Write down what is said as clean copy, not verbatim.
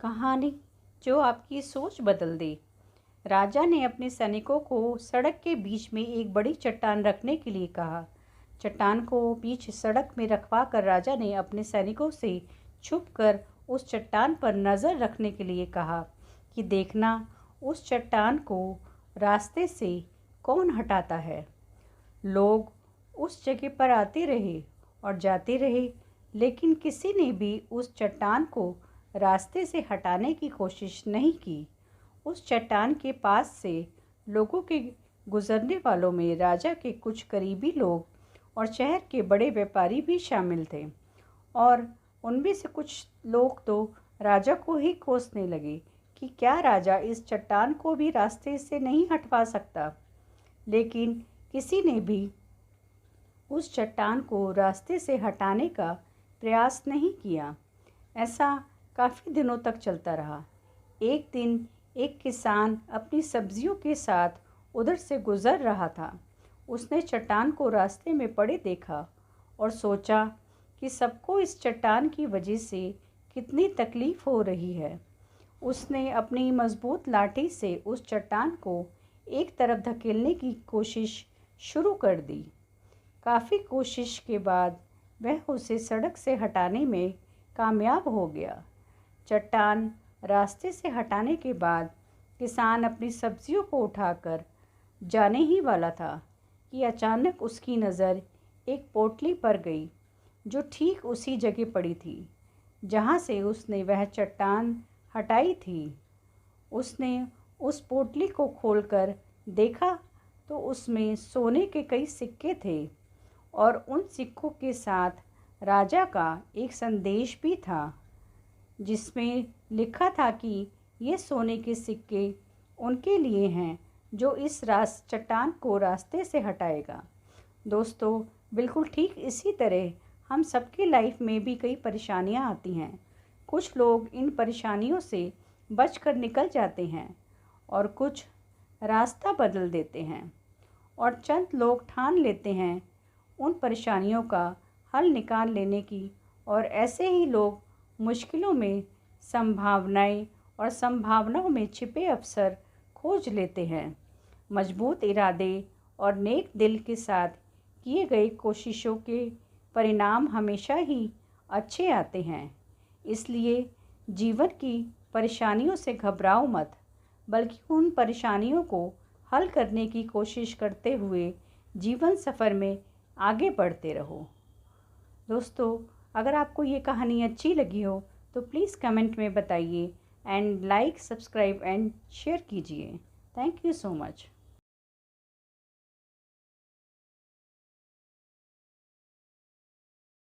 कहानी जो आपकी सोच बदल दे। राजा ने अपने सैनिकों को सड़क के बीच में एक बड़ी चट्टान रखने के लिए कहा। चट्टान को बीच सड़क में रखवा कर राजा ने अपने सैनिकों से छुपकर उस चट्टान पर नज़र रखने के लिए कहा कि देखना उस चट्टान को रास्ते से कौन हटाता है। लोग उस जगह पर आते रहे और जाते रहे, लेकिन किसी ने भी उस चट्टान को रास्ते से हटाने की कोशिश नहीं की। उस चट्टान के पास से लोगों के गुजरने वालों में राजा के कुछ करीबी लोग और शहर के बड़े व्यापारी भी शामिल थे, और उनमें से कुछ लोग तो राजा को ही कोसने लगे कि क्या राजा इस चट्टान को भी रास्ते से नहीं हटवा सकता। लेकिन किसी ने भी उस चट्टान को रास्ते से हटाने का प्रयास नहीं किया। ऐसा काफ़ी दिनों तक चलता रहा। एक दिन एक किसान अपनी सब्जियों के साथ उधर से गुज़र रहा था। उसने चट्टान को रास्ते में पड़े देखा और सोचा कि सबको इस चट्टान की वजह से कितनी तकलीफ़ हो रही है। उसने अपनी मज़बूत लाठी से उस चट्टान को एक तरफ धकेलने की कोशिश शुरू कर दी। काफ़ी कोशिश के बाद वह उसे सड़क से हटाने में कामयाब हो गया। चट्टान रास्ते से हटाने के बाद किसान अपनी सब्जियों को उठाकर जाने ही वाला था कि अचानक उसकी नज़र एक पोटली पर गई, जो ठीक उसी जगह पड़ी थी जहाँ से उसने वह चट्टान हटाई थी। उसने उस पोटली को खोलकर देखा तो उसमें सोने के कई सिक्के थे, और उन सिक्कों के साथ राजा का एक संदेश भी था, जिसमें लिखा था कि ये सोने के सिक्के उनके लिए हैं जो इस चट्टान को रास्ते से हटाएगा। दोस्तों, बिल्कुल ठीक इसी तरह हम सबकी लाइफ में भी कई परेशानियां आती हैं। कुछ लोग इन परेशानियों से बचकर निकल जाते हैं और कुछ रास्ता बदल देते हैं, और चंद लोग ठान लेते हैं उन परेशानियों का हल निकाल लेने की, और ऐसे ही लोग मुश्किलों में संभावनाओं में छिपे अवसर खोज लेते हैं। मजबूत इरादे और नेक दिल के साथ किए गए कोशिशों के परिणाम हमेशा ही अच्छे आते हैं। इसलिए जीवन की परेशानियों से घबराओ मत, बल्कि उन परेशानियों को हल करने की कोशिश करते हुए जीवन सफ़र में आगे बढ़ते रहो। दोस्तों, अगर आपको ये कहानी अच्छी लगी हो तो प्लीज़ कमेंट में बताइए, and like, subscribe and share कीजिए। Thank you so much.